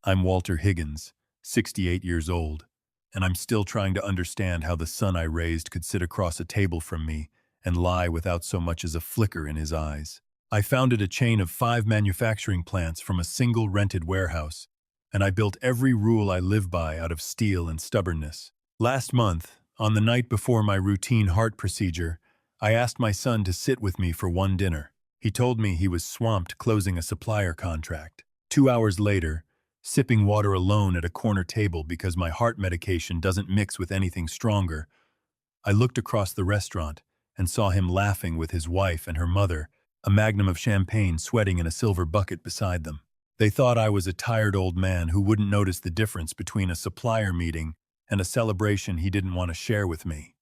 I'm Walter Higgins, 68 years old, and I'm still trying to understand how the son I raised could sit across a table from me and lie without so much as a flicker in his eyes. I founded a chain of 5 manufacturing plants from a single rented warehouse, and I built every rule I live by out of steel and stubbornness. Last month, on the night before my routine heart procedure, I asked my son to sit with me for one dinner. He told me he was swamped closing a supplier contract. 2 hours later, sipping water alone at a corner table because my heart medication doesn't mix with anything stronger, I looked across the restaurant and saw him laughing with his wife and her mother, a magnum of champagne sweating in a silver bucket beside them. They thought I was a tired old man who wouldn't notice the difference between a supplier meeting and a celebration he didn't want to share with me.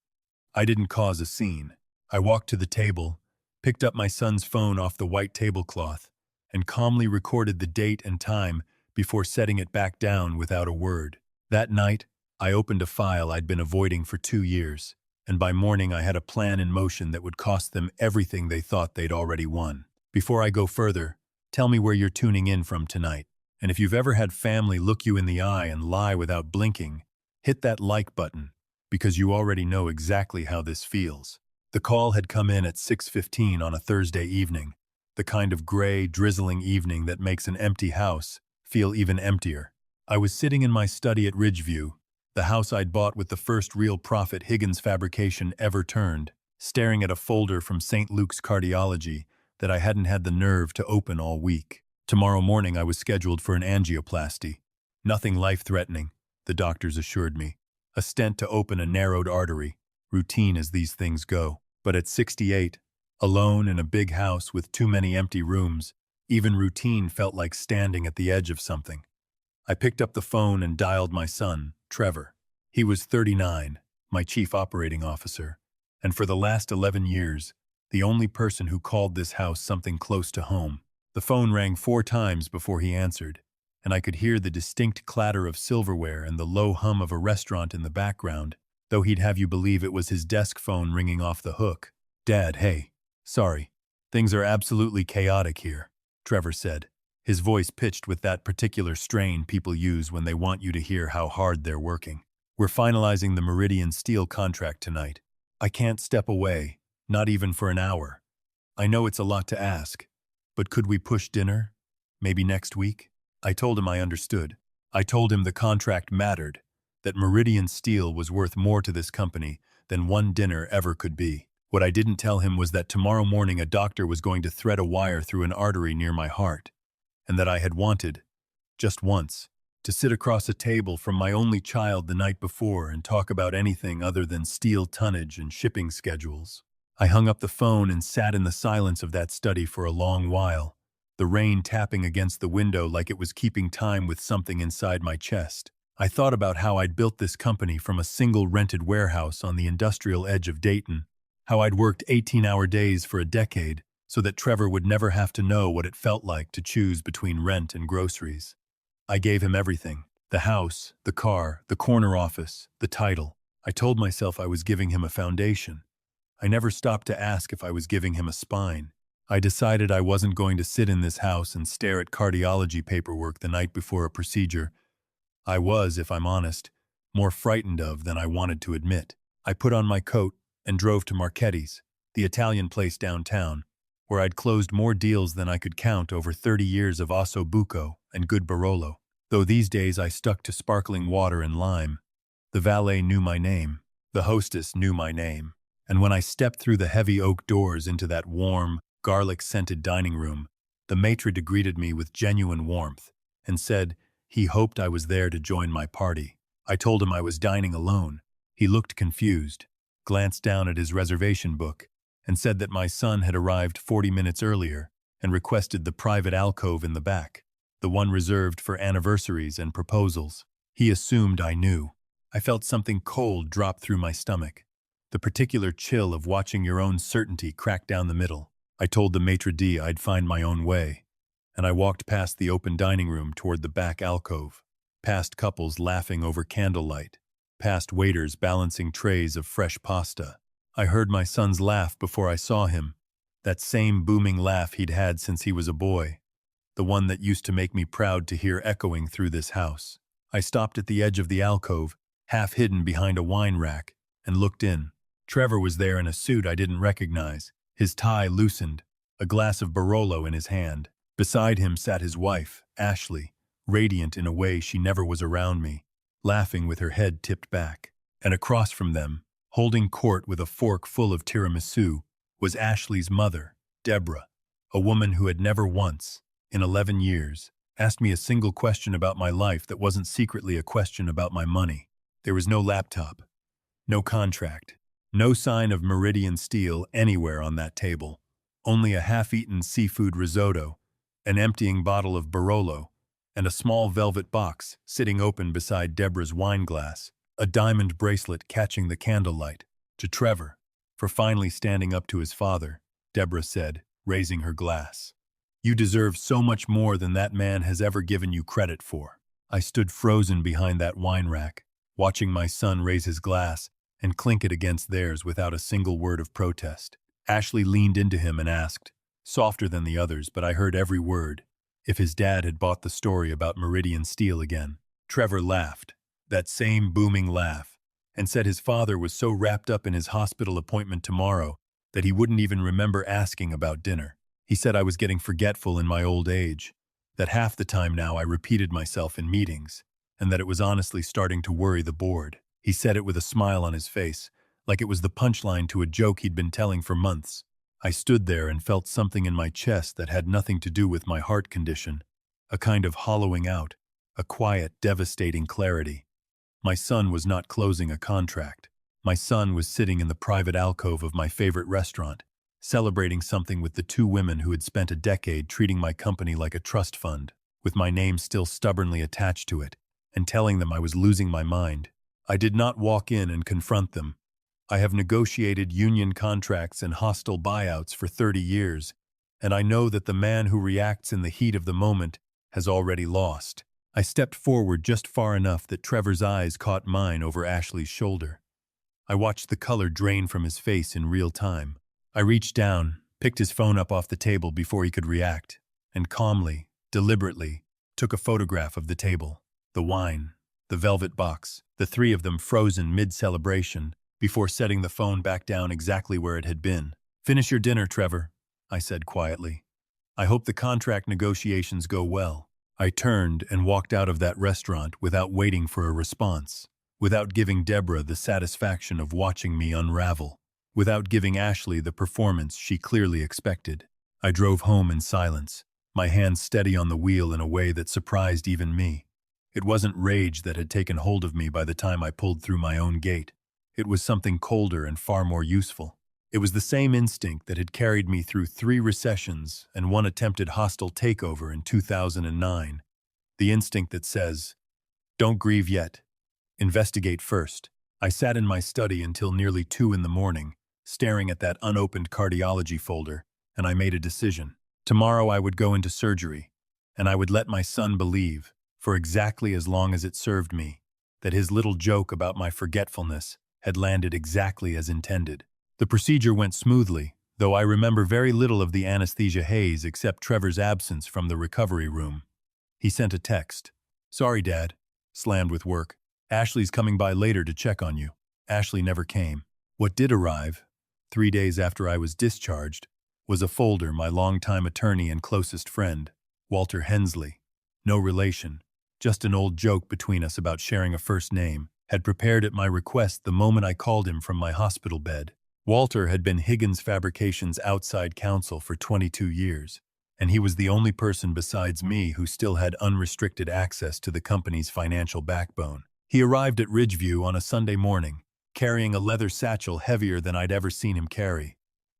I didn't cause a scene. I walked to the table, picked up my son's phone off the white tablecloth, and calmly recorded the date and time before setting it back down without a word. That night, I opened a file I'd been avoiding for 2 years, and by morning I had a plan in motion that would cost them everything they thought they'd already won. Before I go further, tell me where you're tuning in from tonight, and if you've ever had family look you in the eye and lie without blinking, hit that like button, because you already know exactly how this feels. The call had come in at 6:15 on a Thursday evening, the kind of gray, drizzling evening that makes an empty house feel even emptier. I was sitting in my study at Ridgeview, the house I'd bought with the first real profit Higgins fabrication ever turned, staring at a folder from St. Luke's Cardiology that I hadn't had the nerve to open all week. Tomorrow morning I was scheduled for an angioplasty. Nothing life-threatening, the doctors assured me. A stent to open a narrowed artery, routine as these things go. But at 68, alone in a big house with too many empty rooms, even routine felt like standing at the edge of something. I picked up the phone and dialed my son, Trevor. He was 39, my chief operating officer, and for the last 11 years, the only person who called this house something close to home. The phone rang 4 times before he answered, and I could hear the distinct clatter of silverware and the low hum of a restaurant in the background, though he'd have you believe it was his desk phone ringing off the hook. "Dad, hey. Sorry. Things are absolutely chaotic here," Trevor said, his voice pitched with that particular strain people use when they want you to hear how hard they're working. "We're finalizing the Meridian Steel contract tonight. I can't step away, not even for an hour. I know it's a lot to ask, but could we push dinner? Maybe next week?" I told him I understood. I told him the contract mattered, that Meridian Steel was worth more to this company than one dinner ever could be. What I didn't tell him was that tomorrow morning a doctor was going to thread a wire through an artery near my heart, and that I had wanted, just once, to sit across a table from my only child the night before and talk about anything other than steel tonnage and shipping schedules. I hung up the phone and sat in the silence of that study for a long while, the rain tapping against the window like it was keeping time with something inside my chest. I thought about how I'd built this company from a single rented warehouse on the industrial edge of Dayton, how I'd worked 18-hour days for a decade so that Trevor would never have to know what it felt like to choose between rent and groceries. I gave him everything: the house, the car, the corner office, the title. I told myself I was giving him a foundation. I never stopped to ask if I was giving him a spine. I decided I wasn't going to sit in this house and stare at cardiology paperwork the night before a procedure I was, if I'm honest, more frightened of than I wanted to admit. I put on my coat and drove to Marchetti's, the Italian place downtown, where I'd closed more deals than I could count over 30 years of osso buco and good Barolo. Though these days I stuck to sparkling water and lime. The valet knew my name. The hostess knew my name. And when I stepped through the heavy oak doors into that warm, garlic-scented dining room, the maitre d' greeted me with genuine warmth and said he hoped I was there to join my party. I told him I was dining alone. He looked confused, glanced down at his reservation book, and said that my son had arrived 40 minutes earlier and requested the private alcove in the back, the one reserved for anniversaries and proposals. He assumed I knew. I felt something cold drop through my stomach, the particular chill of watching your own certainty crack down the middle. I told the maitre d' I'd find my own way, and I walked past the open dining room toward the back alcove, past couples laughing over candlelight, past waiters balancing trays of fresh pasta. I heard my son's laugh before I saw him, that same booming laugh he'd had since he was a boy. the one that used to make me proud to hear echoing through this house. I stopped at the edge of the alcove, half hidden behind a wine rack, and looked in. Trevor was there in a suit I didn't recognize, his tie loosened, a glass of Barolo in his hand. Beside him sat his wife, Ashley, radiant in a way she never was around me, laughing with her head tipped back. And across from them, holding court with a fork full of tiramisu, was Ashley's mother, Deborah, a woman who had never once, in 11 years, asked me a single question about my life that wasn't secretly a question about my money. There was no laptop, no contract, no sign of Meridian steel anywhere on that table, only a half-eaten seafood risotto, an emptying bottle of Barolo, and a small velvet box sitting open beside Deborah's wine glass, a diamond bracelet catching the candlelight. To Trevor, for finally standing up to his father, Deborah said, raising her glass. "You deserve so much more than that man has ever given you credit for." I stood frozen behind that wine rack, watching my son raise his glass and clink it against theirs without a single word of protest. Ashley leaned into him and asked, softer than the others, but I heard every word, if his dad had bought the story about Meridian steel again. Trevor laughed, that same booming laugh, and said his father was so wrapped up in his hospital appointment tomorrow that he wouldn't even remember asking about dinner. He said I was getting forgetful in my old age, that half the time now I repeated myself in meetings, and that it was honestly starting to worry the board. He said it with a smile on his face, like it was the punchline to a joke he'd been telling for months. I stood there and felt something in my chest that had nothing to do with my heart condition, a kind of hollowing out, a quiet, devastating clarity. My son was not closing a contract. My son was sitting in the private alcove of my favorite restaurant, celebrating something with the two women who had spent a decade treating my company like a trust fund, with my name still stubbornly attached to it, and telling them I was losing my mind. I did not walk in and confront them. I have negotiated union contracts and hostile buyouts for 30 years, and I know that the man who reacts in the heat of the moment has already lost. I stepped forward just far enough that Trevor's eyes caught mine over Ashley's shoulder. I watched the color drain from his face in real time. I reached down, picked his phone up off the table before he could react, and calmly, deliberately, took a photograph of the table, the wine, the velvet box, the three of them frozen mid-celebration, before setting the phone back down exactly where it had been. "Finish your dinner, Trevor," I said quietly. "I hope the contract negotiations go well." I turned and walked out of that restaurant without waiting for a response, without giving Deborah the satisfaction of watching me unravel, without giving Ashley the performance she clearly expected. I drove home in silence, my hands steady on the wheel in a way that surprised even me. It wasn't rage that had taken hold of me by the time I pulled through my own gate. It was something colder and far more useful. It was the same instinct that had carried me through 3 recessions and 1 attempted hostile takeover in 2009. The instinct that says, "Don't grieve yet. Investigate first." I sat in my study until nearly 2 in the morning, staring at that unopened cardiology folder, and I made a decision. Tomorrow I would go into surgery, and I would let my son believe, for exactly as long as it served me, that his little joke about my forgetfulness had landed exactly as intended. The procedure went smoothly, though I remember very little of the anesthesia haze except Trevor's absence from the recovery room. He sent a text. "Sorry, Dad. Slammed with work. Ashley's coming by later to check on you." Ashley never came. What did arrive, 3 days after I was discharged, was a folder my longtime attorney and closest friend, Walter Hensley, no relation, just an old joke between us about sharing a first name, had prepared at my request the moment I called him from my hospital bed. Walter had been Higgins Fabrication's outside counsel for 22 years, and he was the only person besides me who still had unrestricted access to the company's financial backbone. He arrived at Ridgeview on a Sunday morning, carrying a leather satchel heavier than I'd ever seen him carry.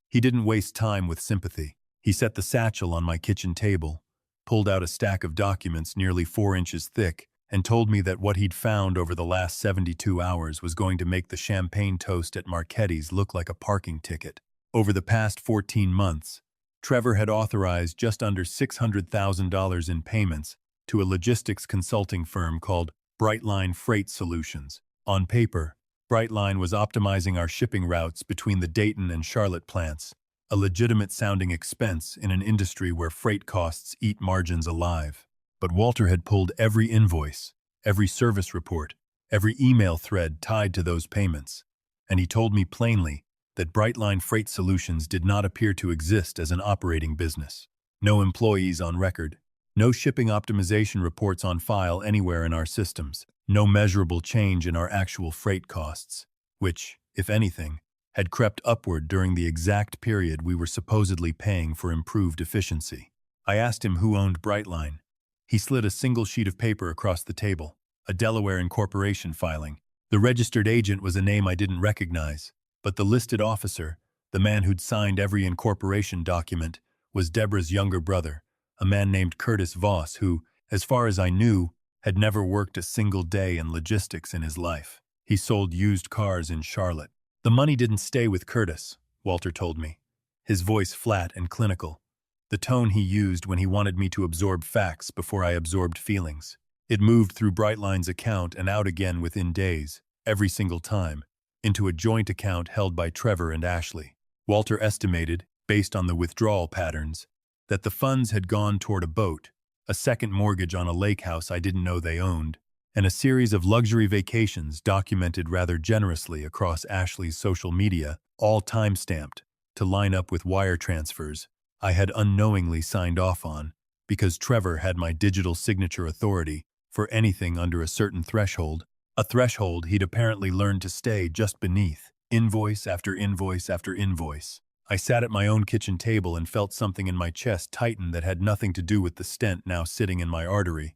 He didn't waste time with sympathy. He set the satchel on my kitchen table, pulled out a stack of documents nearly 4 inches thick, and told me that what he'd found over the last 72 hours was going to make the champagne toast at Marchetti's look like a parking ticket. Over the past 14 months, Trevor had authorized just under $600,000 in payments to a logistics consulting firm called Brightline Freight Solutions. On paper, Brightline was optimizing our shipping routes between the Dayton and Charlotte plants, a legitimate-sounding expense in an industry where freight costs eat margins alive. But Walter had pulled every invoice, every service report, every email thread tied to those payments, and he told me plainly that Brightline Freight Solutions did not appear to exist as an operating business. No employees on record, no shipping optimization reports on file anywhere in our systems, no measurable change in our actual freight costs, which, if anything, had crept upward during the exact period we were supposedly paying for improved efficiency. I asked him who owned Brightline. He slid a single sheet of paper across the table, a Delaware incorporation filing. The registered agent was a name I didn't recognize, but the listed officer, the man who'd signed every incorporation document, was Deborah's younger brother, a man named Curtis Voss who, as far as I knew, had never worked a single day in logistics in his life. He sold used cars in Charlotte. The money didn't stay with Curtis, Walter told me, his voice flat and clinical, the tone he used when he wanted me to absorb facts before I absorbed feelings. It moved through Brightline's account and out again within days, every single time, into a joint account held by Trevor and Ashley. Walter estimated, based on the withdrawal patterns, that the funds had gone toward a boat, a second mortgage on a lake house I didn't know they owned, and a series of luxury vacations documented rather generously across Ashley's social media, all time-stamped, to line up with wire transfers I had unknowingly signed off on because Trevor had my digital signature authority for anything under a certain threshold, a threshold he'd apparently learned to stay just beneath, invoice after invoice after invoice. I sat at my own kitchen table and felt something in my chest tighten that had nothing to do with the stent now sitting in my artery.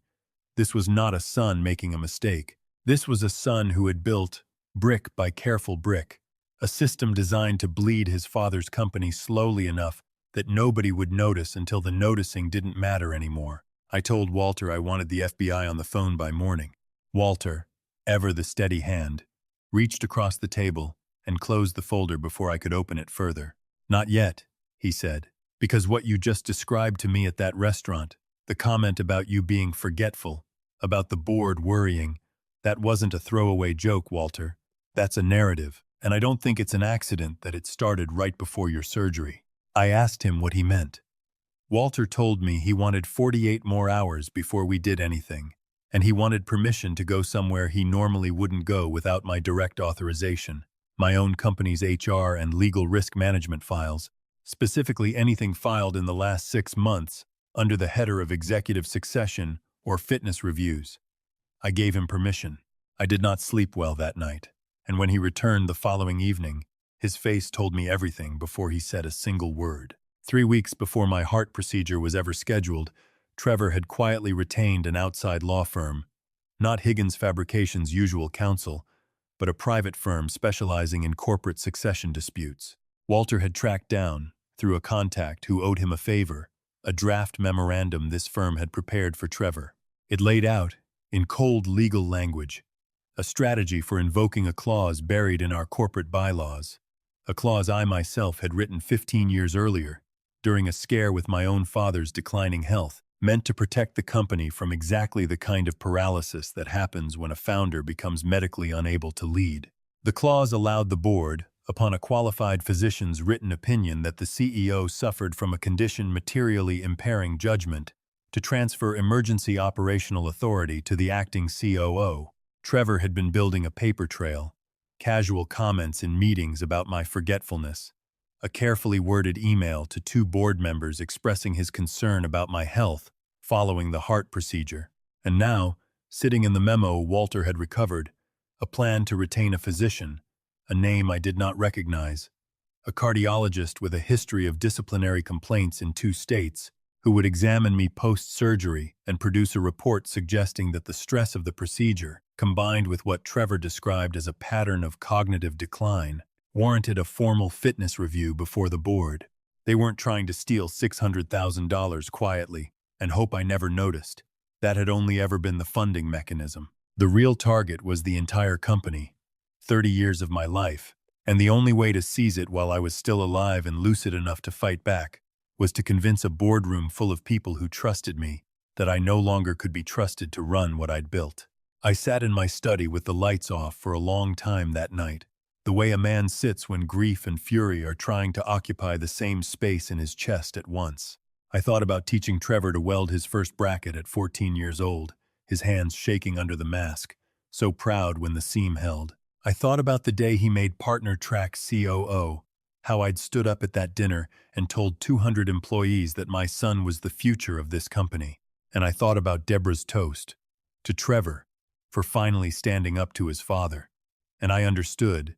This was not a son making a mistake. This was a son who had built, brick by careful brick, a system designed to bleed his father's company slowly enough that nobody would notice until the noticing didn't matter anymore. I told Walter I wanted the FBI on the phone by morning. Walter, ever the steady hand, reached across the table and closed the folder before I could open it further. "Not yet," he said, "because what you just described to me at that restaurant, the comment about you being forgetful, about the board worrying, that wasn't a throwaway joke, Walter. That's a narrative, and I don't think it's an accident that it started right before your surgery." I asked him what he meant. Walter told me he wanted 48 more hours before we did anything, and he wanted permission to go somewhere he normally wouldn't go without my direct authorization, my own company's HR and legal risk management files, specifically anything filed in the last 6 months under the header of executive succession or fitness reviews. I gave him permission. I did not sleep well that night, and when he returned the following evening, his face told me everything before he said a single word. 3 weeks before my heart procedure was ever scheduled, Trevor had quietly retained an outside law firm, not Higgins Fabrication's usual counsel, but a private firm specializing in corporate succession disputes. Walter had tracked down, through a contact who owed him a favor, a draft memorandum this firm had prepared for Trevor. It laid out, in cold legal language, a strategy for invoking a clause buried in our corporate bylaws, a clause I myself had written 15 years earlier, during a scare with my own father's declining health, meant to protect the company from exactly the kind of paralysis that happens when a founder becomes medically unable to lead. The clause allowed the board, upon a qualified physician's written opinion that the CEO suffered from a condition materially impairing judgment, to transfer emergency operational authority to the acting COO. Trevor had been building a paper trail, casual comments in meetings about my forgetfulness, a carefully worded email to 2 board members expressing his concern about my health following the heart procedure. And now, sitting in the memo Walter had recovered, a plan to retain a physician, a name I did not recognize, a cardiologist with a history of disciplinary complaints in 2 states, who would examine me post-surgery and produce a report suggesting that the stress of the procedure, combined with what Trevor described as a pattern of cognitive decline, warranted a formal fitness review before the board. They weren't trying to steal $600,000 quietly and hope I never noticed. That had only ever been the funding mechanism. The real target was the entire company, 30 years of my life, and the only way to seize it while I was still alive and lucid enough to fight back was to convince a boardroom full of people who trusted me that I no longer could be trusted to run what I'd built. I sat in my study with the lights off for a long time that night, the way a man sits when grief and fury are trying to occupy the same space in his chest at once. I thought about teaching Trevor to weld his first bracket at 14 years old, his hands shaking under the mask, so proud when the seam held. I thought about the day he made partner track COO, how I'd stood up at that dinner and told 200 employees that my son was the future of this company. And I thought about Deborah's toast to Trevor for finally standing up to his father. And I understood,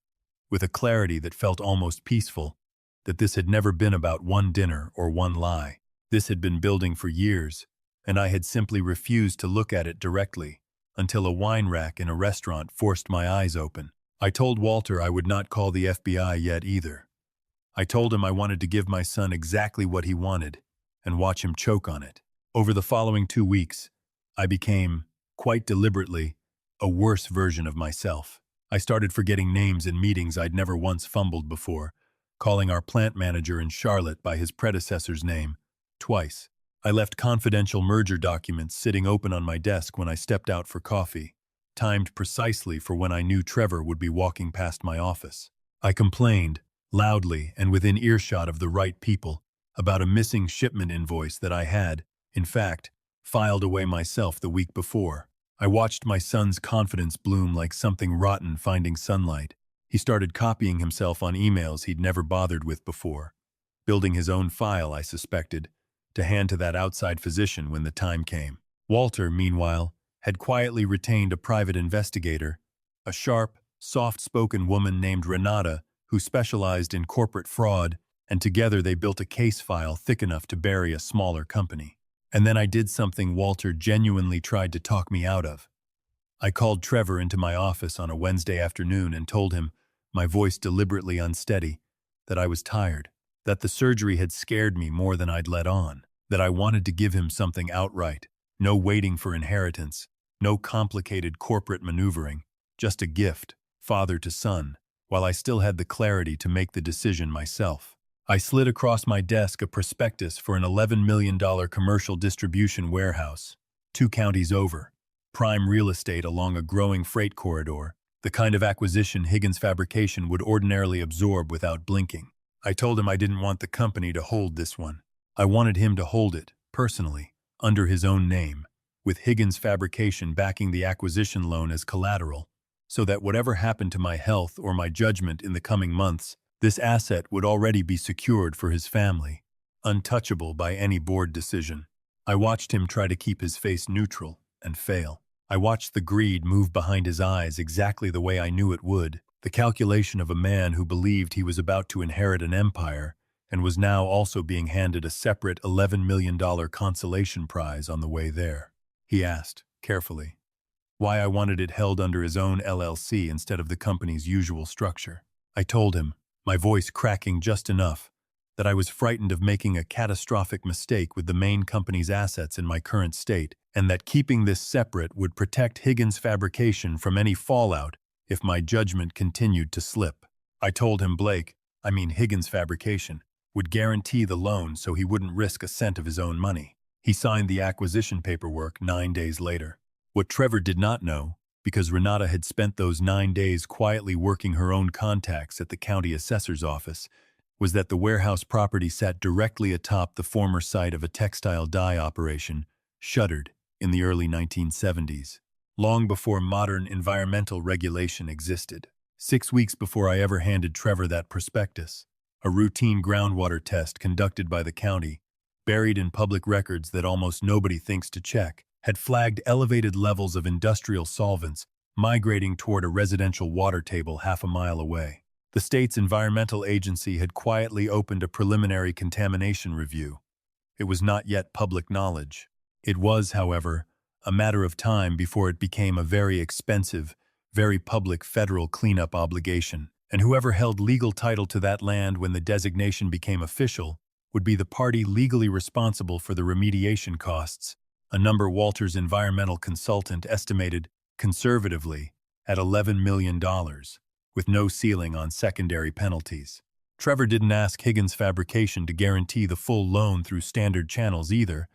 with a clarity that felt almost peaceful, that this had never been about one dinner or one lie. This had been building for years, and I had simply refused to look at it directly until a wine rack in a restaurant forced my eyes open. I told Walter I would not call the FBI yet either. I told him I wanted to give my son exactly what he wanted and watch him choke on it. Over the following 2 weeks, I became, quite deliberately, a worse version of myself. I started forgetting names in meetings I'd never once fumbled before, calling our plant manager in Charlotte by his predecessor's name, twice. I left confidential merger documents sitting open on my desk when I stepped out for coffee, timed precisely for when I knew Trevor would be walking past my office. I complained, loudly and within earshot of the right people, about a missing shipment invoice that I had, in fact, filed away myself the week before. I watched my son's confidence bloom like something rotten finding sunlight. He started copying himself on emails he'd never bothered with before, building his own file, I suspected, to hand to that outside physician when the time came. Walter, meanwhile, had quietly retained a private investigator, a sharp, soft-spoken woman named Renata who specialized in corporate fraud, and together they built a case file thick enough to bury a smaller company. And then I did something Walter genuinely tried to talk me out of. I called Trevor into my office on a Wednesday afternoon and told him, my voice deliberately unsteady, that I was tired, that the surgery had scared me more than I'd let on, that I wanted to give him something outright, no waiting for inheritance, no complicated corporate maneuvering, just a gift, father to son, while I still had the clarity to make the decision myself. I slid across my desk a prospectus for an $11 million commercial distribution warehouse, 2 counties over, prime real estate along a growing freight corridor, the kind of acquisition Higgins Fabrication would ordinarily absorb without blinking. I told him I didn't want the company to hold this one. I wanted him to hold it, personally, under his own name, with Higgins Fabrication backing the acquisition loan as collateral, so that whatever happened to my health or my judgment in the coming months, this asset would already be secured for his family, untouchable by any board decision. I watched him try to keep his face neutral and fail. I watched the greed move behind his eyes exactly the way I knew it would, the calculation of a man who believed he was about to inherit an empire and was now also being handed a separate $11 million consolation prize on the way there. He asked, carefully, why I wanted it held under his own LLC instead of the company's usual structure. I told him, my voice cracking just enough, that I was frightened of making a catastrophic mistake with the main company's assets in my current state, and that keeping this separate would protect Higgins Fabrication from any fallout if my judgment continued to slip. I told him Higgins Fabrication, would guarantee the loan so he wouldn't risk a cent of his own money. He signed the acquisition paperwork 9 days later. What Trevor did not know, because Renata had spent those 9 days quietly working her own contacts at the county assessor's office, was that the warehouse property sat directly atop the former site of a textile dye operation, shuttered in the early 1970s, long before modern environmental regulation existed. 6 weeks before I ever handed Trevor that prospectus, a routine groundwater test conducted by the county, buried in public records that almost nobody thinks to check, had flagged elevated levels of industrial solvents migrating toward a residential water table half a mile away. The state's environmental agency had quietly opened a preliminary contamination review. It was not yet public knowledge. It was, however, a matter of time before it became a very expensive, very public federal cleanup obligation, and whoever held legal title to that land when the designation became official would be the party legally responsible for the remediation costs, a number Walter's environmental consultant estimated, conservatively, at $11 million, with no ceiling on secondary penalties. Trevor didn't ask Higgins Fabrication to guarantee the full loan through standard channels either,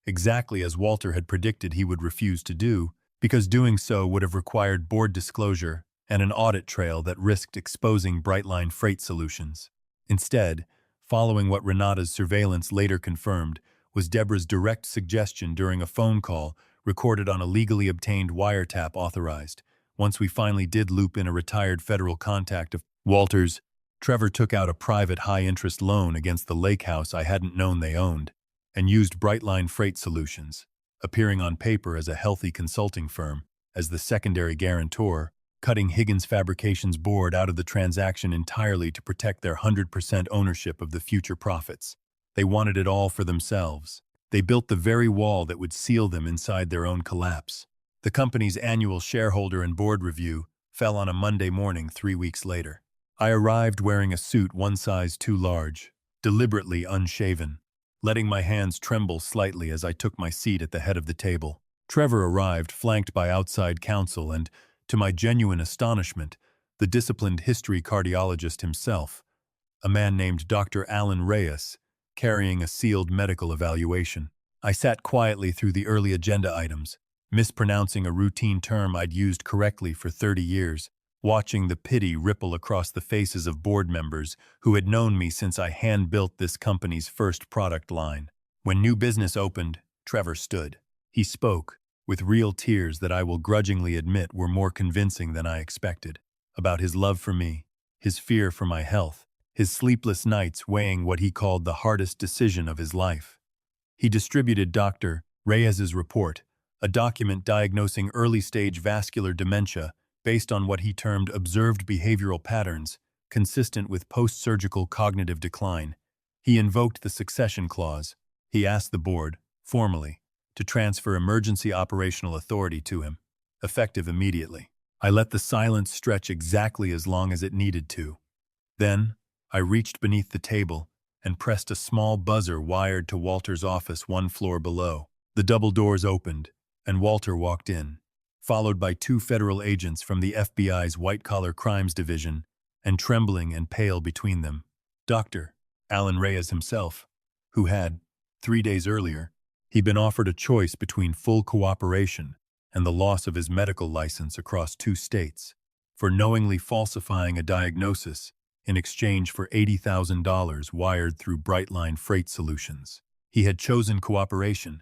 exactly as Walter had predicted he would refuse to do, because doing so would have required board disclosure and an audit trail that risked exposing Brightline Freight Solutions. Instead, following what Renata's surveillance later confirmed, was Deborah's direct suggestion during a phone call recorded on a legally obtained wiretap authorized. Once we finally did loop in a retired federal contact of Walters, Trevor took out a private high-interest loan against the lake house I hadn't known they owned, and used Brightline Freight Solutions, appearing on paper as a healthy consulting firm, as the secondary guarantor, cutting Higgins Fabrication's board out of the transaction entirely to protect their 100% ownership of the future profits. They wanted it all for themselves. They built the very wall that would seal them inside their own collapse. The company's annual shareholder and board review fell on a Monday morning 3 weeks later. I arrived wearing a suit one size too large, deliberately unshaven, letting my hands tremble slightly as I took my seat at the head of the table. Trevor arrived flanked by outside counsel and, to my genuine astonishment, the disciplined history cardiologist himself, a man named Dr. Alan Reyes, carrying a sealed medical evaluation. I sat quietly through the early agenda items, mispronouncing a routine term I'd used correctly for 30 years, watching the pity ripple across the faces of board members who had known me since I hand-built this company's first product line. When new business opened, Trevor stood. He spoke, with real tears that I will grudgingly admit were more convincing than I expected, about his love for me, his fear for my health, his sleepless nights weighing what he called the hardest decision of his life. He distributed Dr. Reyes's report, a document diagnosing early-stage vascular dementia based on what he termed observed behavioral patterns consistent with post-surgical cognitive decline. He invoked the succession clause. He asked the board, formally, to transfer emergency operational authority to him, effective immediately. I let the silence stretch exactly as long as it needed to. Then, I reached beneath the table and pressed a small buzzer wired to Walter's office one floor below. The double doors opened, and Walter walked in, followed by 2 federal agents from the FBI's White-Collar Crimes Division, and trembling and pale between them, Dr. Alan Reyes himself, who had, 3 days earlier, he'd been offered a choice between full cooperation and the loss of his medical license across 2 states for knowingly falsifying a diagnosis in exchange for $80,000 wired through Brightline Freight Solutions. He had chosen cooperation,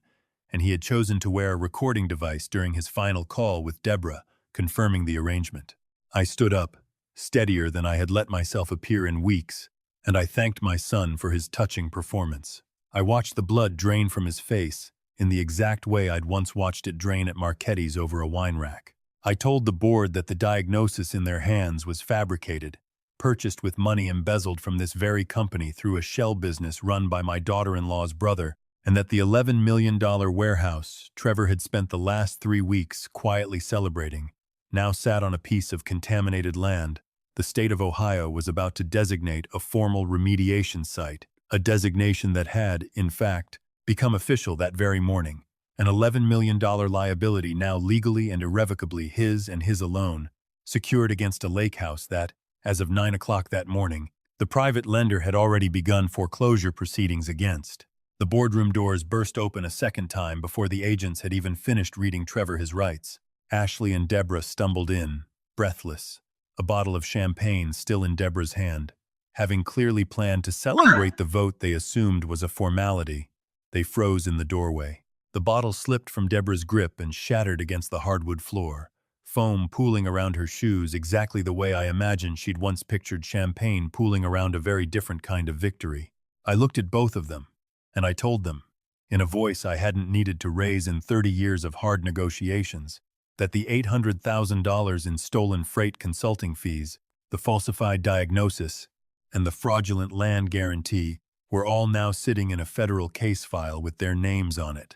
and he had chosen to wear a recording device during his final call with Deborah, confirming the arrangement. I stood up, steadier than I had let myself appear in weeks, and I thanked my son for his touching performance. I watched the blood drain from his face in the exact way I'd once watched it drain at Marchetti's over a wine rack. I told the board that the diagnosis in their hands was fabricated, purchased with money embezzled from this very company through a shell business run by my daughter-in-law's brother, and that the $11 million warehouse Trevor had spent the last 3 weeks quietly celebrating now sat on a piece of contaminated land the state of Ohio was about to designate a formal remediation site, a designation that had, in fact, become official that very morning. An $11 million liability now legally and irrevocably his and his alone, secured against a lake house that, as of 9 o'clock that morning, the private lender had already begun foreclosure proceedings against. The boardroom doors burst open a second time before the agents had even finished reading Trevor his rights. Ashley and Deborah stumbled in, breathless, a bottle of champagne still in Deborah's hand. Having clearly planned to celebrate the vote they assumed was a formality, they froze in the doorway. The bottle slipped from Deborah's grip and shattered against the hardwood floor, foam pooling around her shoes exactly the way I imagined she'd once pictured champagne pooling around a very different kind of victory. I looked at both of them, and I told them, in a voice I hadn't needed to raise in 30 years of hard negotiations, that the $800,000 in stolen freight consulting fees, the falsified diagnosis, and the fraudulent land guarantee were all now sitting in a federal case file with their names on it,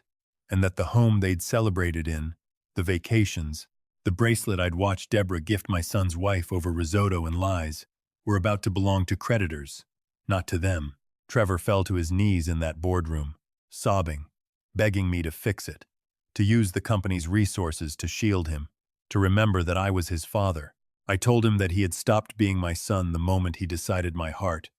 and that the home they'd celebrated in, the vacations, the bracelet I'd watched Deborah gift my son's wife over risotto and lies, were about to belong to creditors, not to them. Trevor fell to his knees in that boardroom, sobbing, begging me to fix it, to use the company's resources to shield him, to remember that I was his father. I told him that he had stopped being my son the moment he decided my heart,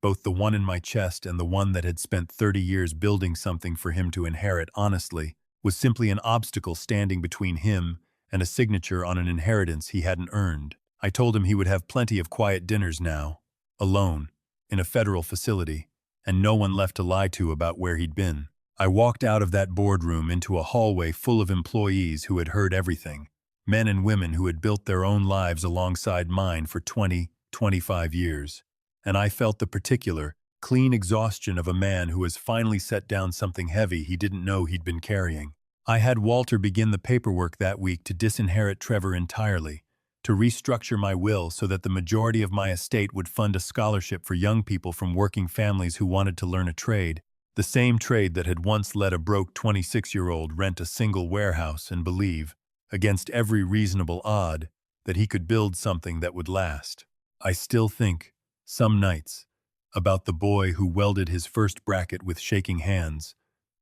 both the one in my chest and the one that had spent 30 years building something for him to inherit honestly, was simply an obstacle standing between him and a signature on an inheritance he hadn't earned. I told him he would have plenty of quiet dinners now, alone, in a federal facility, and no one left to lie to about where he'd been. I walked out of that boardroom into a hallway full of employees who had heard everything, men and women who had built their own lives alongside mine for 20, 25 years. And I felt the particular, clean exhaustion of a man who has finally set down something heavy he didn't know he'd been carrying. I had Walter begin the paperwork that week to disinherit Trevor entirely, to restructure my will so that the majority of my estate would fund a scholarship for young people from working families who wanted to learn a trade, the same trade that had once let a broke 26-year-old rent a single warehouse and believe, against every reasonable odd, that he could build something that would last. I still think, some nights, about the boy who welded his first bracket with shaking hands,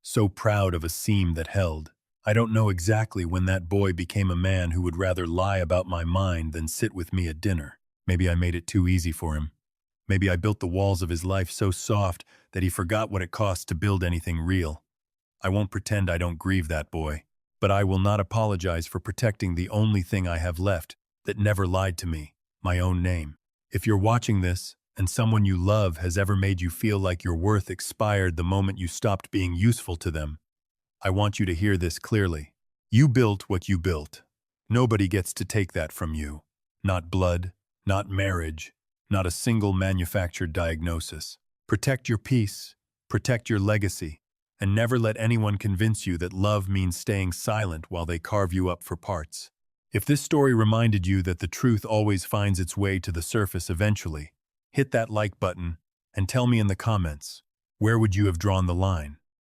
so proud of a seam that held. I don't know exactly when that boy became a man who would rather lie about my mind than sit with me at dinner. Maybe I made it too easy for him. Maybe I built the walls of his life so soft that he forgot what it costs to build anything real. I won't pretend I don't grieve that boy, but I will not apologize for protecting the only thing I have left that never lied to me, my own name. If you're watching this, and someone you love has ever made you feel like your worth expired the moment you stopped being useful to them, I want you to hear this clearly. You built what you built. Nobody gets to take that from you. Not blood, not marriage, not a single manufactured diagnosis. Protect your peace, protect your legacy, and never let anyone convince you that love means staying silent while they carve you up for parts. If this story reminded you that the truth always finds its way to the surface eventually, hit that like button and tell me in the comments, where would you have drawn the line?